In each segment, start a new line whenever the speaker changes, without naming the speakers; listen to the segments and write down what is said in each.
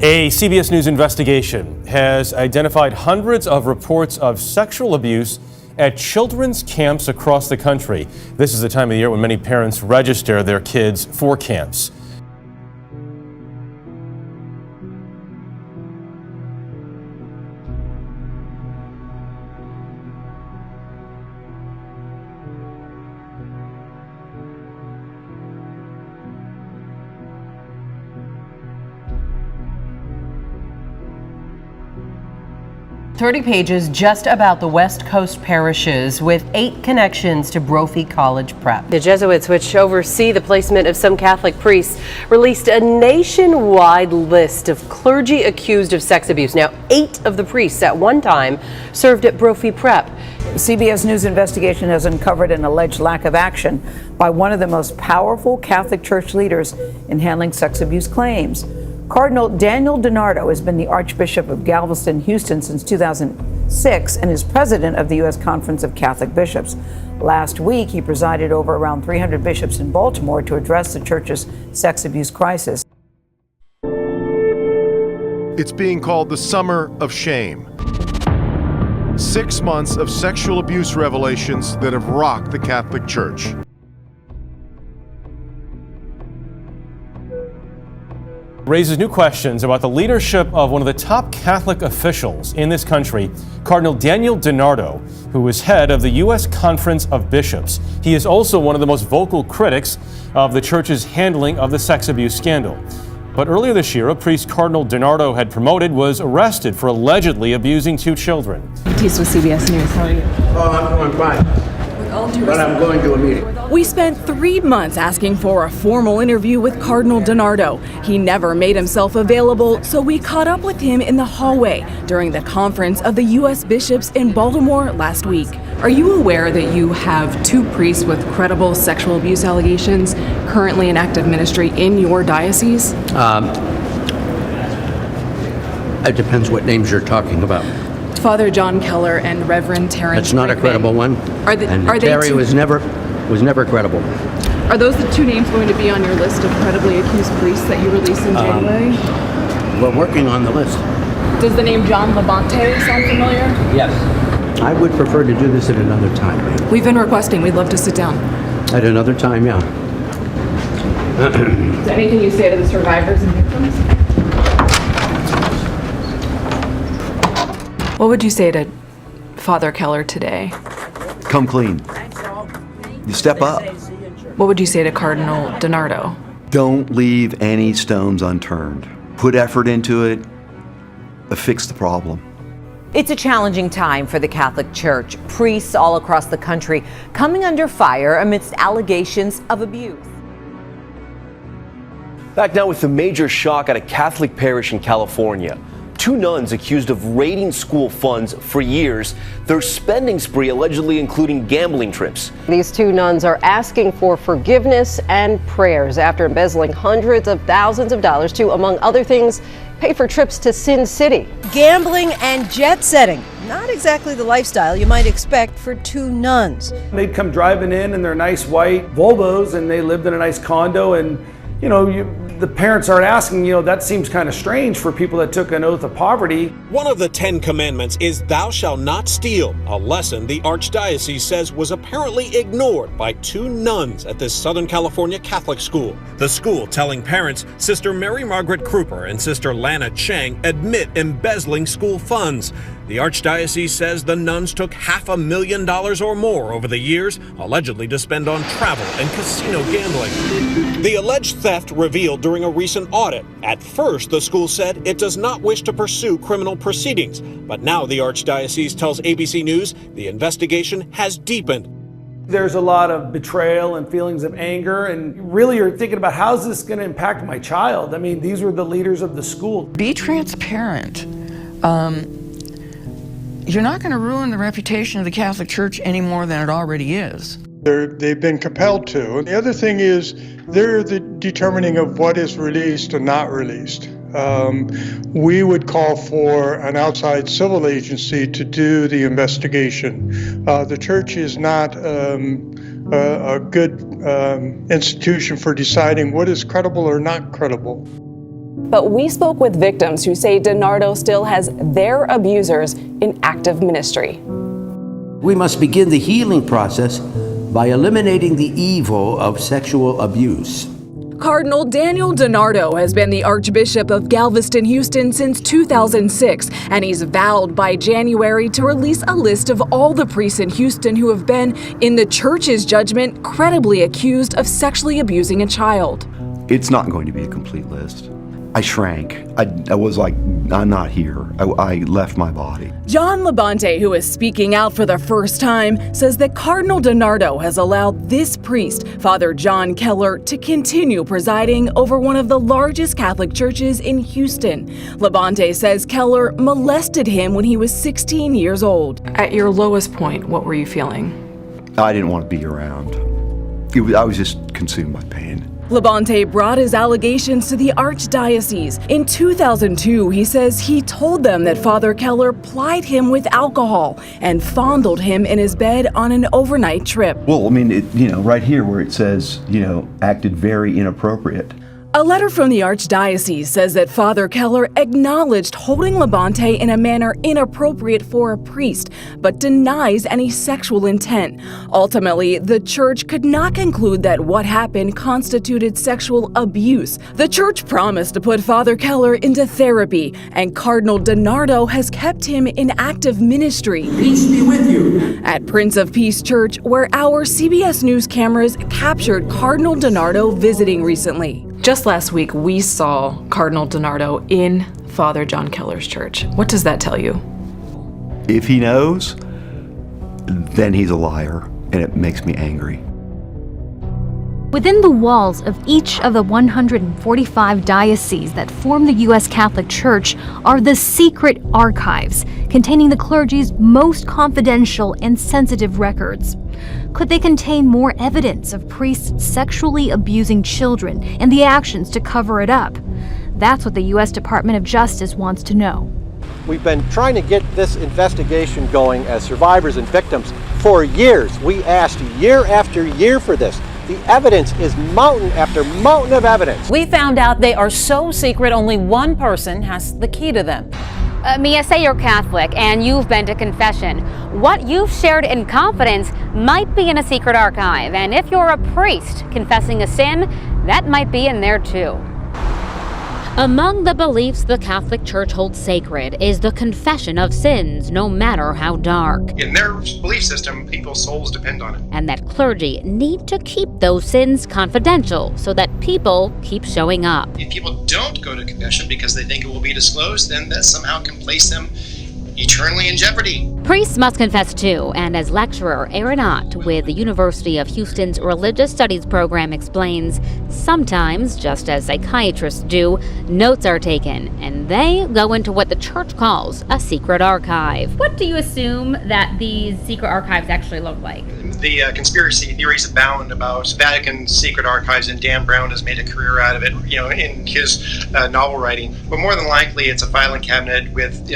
A CBS News investigation has identified hundreds of reports of sexual abuse at children's camps across the country. This is the time of the year when many parents register their kids for camps.
"30 pages just about the West Coast parishes with 8 connections to Brophy College Prep." The Jesuits, which oversee the placement of some Catholic priests, released a nationwide list of clergy accused of sex abuse. Now, 8 of the priests at one time served at Brophy Prep.
CBS News investigation has uncovered an alleged lack of action by one of the most powerful Catholic Church leaders in handling sex abuse claims. Cardinal Daniel DiNardo has been the Archbishop of Galveston, Houston since 2006 and is president of the U.S. Conference of Catholic Bishops. Last week, he presided over around 300 bishops in Baltimore to address the church's sex abuse crisis.
It's being called the Summer of Shame. 6 months of sexual abuse revelations that have rocked the Catholic Church.
Raises new questions about the leadership of one of the top Catholic officials in this country, Cardinal Daniel DiNardo, who is head of the U.S. Conference of Bishops. He is also one of the most vocal critics of the church's handling of the sex abuse scandal. But earlier this year, a priest Cardinal DiNardo had promoted was arrested for allegedly abusing 2 children.
He's with CBS News. How are you?
Oh, I'm fine. But I'm going to a meeting.
We spent 3 months asking for a formal interview with Cardinal DiNardo. He never made himself available, so we caught up with him in the hallway during the conference of the U.S. bishops in Baltimore last week. Are you aware that you have 2 priests with credible sexual abuse allegations currently in active ministry in your diocese?
It depends what names you're talking about.
Father John Keller and Reverend Terrence.
That's not a credible one.
Are they
Terry
two,
was never credible.
Are those the 2 names going to be on your list of credibly accused priests that you released in January?
We're working on the list.
Does the name John Labonte sound familiar?
Yes. I would prefer to do this at another time.
We've been requesting. We'd love to sit down.
At another time, yeah.
Is there anything you say to the survivors and victims? What would you say to Father Keller today?
Come clean. You step up.
What would you say to Cardinal DiNardo?
Don't leave any stones unturned. Put effort into it. Fix the problem.
It's a challenging time for the Catholic Church. Priests all across the country coming under fire amidst allegations of abuse.
Back now with a major shock at a Catholic parish in California. 2 nuns accused of raiding school funds for years, their spending spree allegedly including gambling trips.
These 2 nuns are asking for forgiveness and prayers after embezzling hundreds of thousands of dollars to, among other things, pay for trips to Sin City.
Gambling and jet setting. Not exactly the lifestyle you might expect for 2 nuns.
They'd come driving in their nice white Volvos and they lived in a nice condo, and the parents are asking, that seems kind of strange for people that took an oath of poverty.
One of the 10 commandments is thou shalt not steal, a lesson the Archdiocese says was apparently ignored by 2 nuns at this Southern California Catholic school. The school telling parents Sister Mary Margaret Kruper and Sister Lana Chang admit embezzling school funds. The Archdiocese says the nuns took $500,000 or more over the years, allegedly to spend on travel and casino gambling. The alleged theft revealed during a recent audit. At first, the school said it does not wish to pursue criminal proceedings, but now the Archdiocese tells ABC News the investigation has deepened.
There's a lot of betrayal and feelings of anger, and really you're thinking about, how's this going to impact my child? I mean, these were the leaders of the school.
Be transparent. You're not going to ruin the reputation of the Catholic Church any more than it already is.
They've been compelled to. And the other thing is, they're the determining of what is released and not released. We would call for an outside civil agency to do the investigation. The church is not a good institution for deciding what is credible or not credible.
But we spoke with victims who say DiNardo still has their abusers in active ministry.
We must begin the healing process by eliminating the evil of sexual abuse.
Cardinal Daniel DiNardo has been the Archbishop of Galveston, Houston since 2006, and he's vowed by January to release a list of all the priests in Houston who have been, in the church's judgment, credibly accused of sexually abusing a child.
It's not going to be a complete list. I shrank. I was like, I'm not here. I left my body.
John Labonte, who is speaking out for the first time, says that Cardinal DiNardo has allowed this priest, Father John Keller, to continue presiding over one of the largest Catholic churches in Houston. Labonte says Keller molested him when he was 16 years old.
At your lowest point, what were you feeling?
I didn't want to be around. I was just consumed by pain.
Labonte brought his allegations to the Archdiocese. In 2002, he says he told them that Father Keller plied him with alcohol and fondled him in his bed on an overnight trip.
Well, I mean, right here where it says, acted very inappropriate.
A letter from the Archdiocese says that Father Keller acknowledged holding Labonte in a manner inappropriate for a priest, but denies any sexual intent. Ultimately, the church could not conclude that what happened constituted sexual abuse. The church promised to put Father Keller into therapy, and Cardinal DiNardo has kept him in active ministry.
Peace be with you.
At Prince of Peace Church, where our CBS News cameras captured Cardinal DiNardo visiting recently.
Just last week, we saw Cardinal DiNardo in Father John Keller's church. What does that tell you?
If he knows, then he's a liar, and it makes me angry.
Within the walls of each of the 145 dioceses that form the U.S. Catholic Church are the secret archives containing the clergy's most confidential and sensitive records. Could they contain more evidence of priests sexually abusing children and the actions to cover it up? That's what the U.S. Department of Justice wants to know.
We've been trying to get this investigation going as survivors and victims for years. We asked year after year for this. The evidence is mountain after mountain of evidence.
We found out they are so secret, only one person has the key to them.
Mia, say you're Catholic and you've been to confession. What you've shared in confidence might be in a secret archive. And if you're a priest confessing a sin, that might be in there too.
Among the beliefs the Catholic Church holds sacred is the confession of sins, no matter how dark.
In their belief system, people's souls depend on it.
And that clergy need to keep those sins confidential so that people keep showing up.
If people don't go to confession because they think it will be disclosed, then that somehow can place them eternally in jeopardy.
Priests must confess too, and as lecturer Aaron Ott with the University of Houston's Religious Studies program explains, sometimes, just as psychiatrists do, notes are taken, and they go into what the church calls a secret archive.
What do you assume that these secret archives actually look like?
The conspiracy theories abound about Vatican secret archives, and Dan Brown has made a career out of it, in his novel writing. But more than likely, it's a filing cabinet with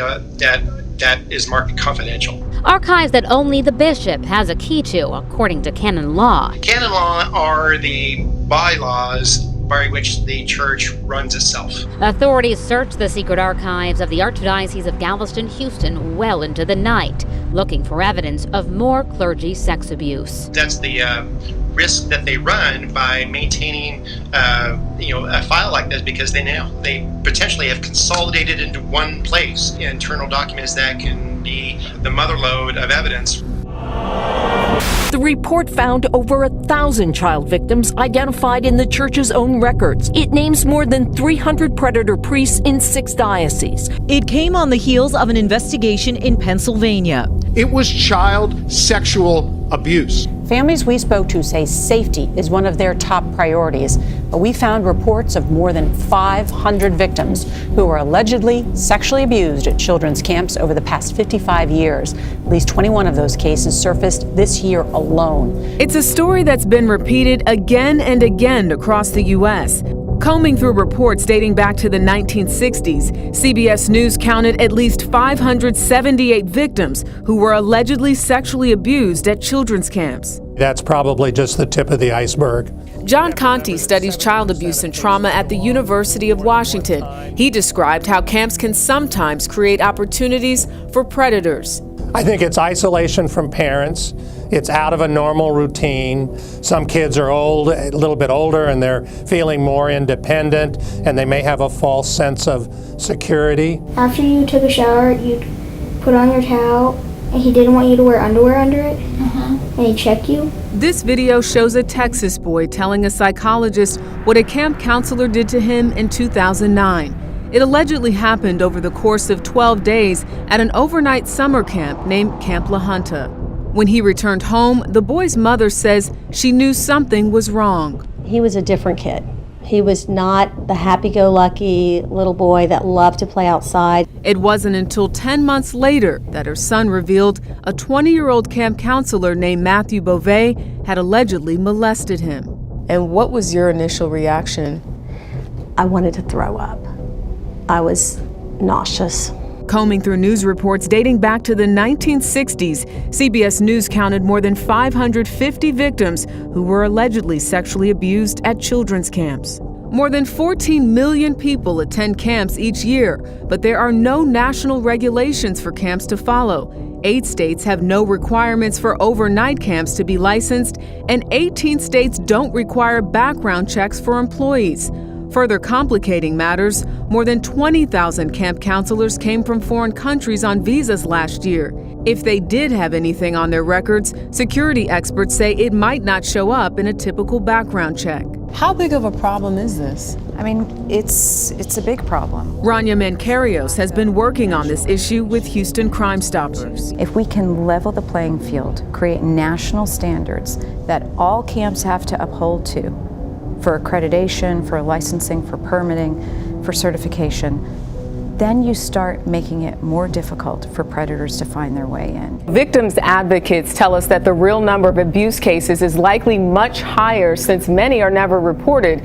that is marked confidential.
Archives that only the bishop has a key to, according to canon law.
Canon law are the bylaws by which the church runs itself.
Authorities searched the secret archives of the Archdiocese of Galveston, Houston well into the night, looking for evidence of more clergy sex abuse.
That's the risk that they run by maintaining a file like this, because they potentially have consolidated into one place internal documents that can be the motherlode of evidence.
The report found over 1,000 child victims identified in the church's own records. It names more than 300 predator priests in 6 dioceses.
It came on the heels of an investigation in Pennsylvania.
It was child sexual abuse.
Families we spoke to say safety is one of their top priorities, but we found reports of more than 500 victims who were allegedly sexually abused at children's camps over the past 55 years. At least 21 of those cases surfaced this year alone.
It's a story that's been repeated again and again across the U.S. Combing through reports dating back to the 1960s, CBS News counted at least 578 victims who were allegedly sexually abused at children's camps.
That's probably just the tip of the iceberg.
John Conti studies child abuse and trauma at the University of Washington. He described how camps can sometimes create opportunities for predators.
I think it's isolation from parents. It's out of a normal routine. Some kids are a little bit older, and they're feeling more independent, and they may have a false sense of security.
After you took a shower, you'd put on your towel, and he didn't want you to wear underwear under it, and he'd check you.
This video shows a Texas boy telling a psychologist what a camp counselor did to him in 2009. It allegedly happened over the course of 12 days at an overnight summer camp named Camp La Junta. When he returned home, the boy's mother says she knew something was wrong.
He was a different kid. He was not the happy-go-lucky little boy that loved to play outside.
It wasn't until 10 months later that her son revealed a 20-year-old camp counselor named Matthew Beauvais had allegedly molested him. And what was your initial reaction?
I wanted to throw up. I was nauseous.
Combing through news reports dating back to the 1960s, CBS News counted more than 550 victims who were allegedly sexually abused at children's camps. More than 14 million people attend camps each year, but there are no national regulations for camps to follow. 8 states have no requirements for overnight camps to be licensed, and 18 states don't require background checks for employees. Further complicating matters, more than 20,000 camp counselors came from foreign countries on visas last year. If they did have anything on their records, security experts say it might not show up in a typical background check.
How big of a problem is this?
I mean, it's a big problem.
Rania Mancarios has been working on this issue with Houston Crime Stoppers.
If we can level the playing field, create national standards that all camps have to uphold to, for accreditation, for licensing, for permitting, for certification, then you start making it more difficult for predators to find their way in.
Victims advocates tell us that the real number of abuse cases is likely much higher since many are never reported.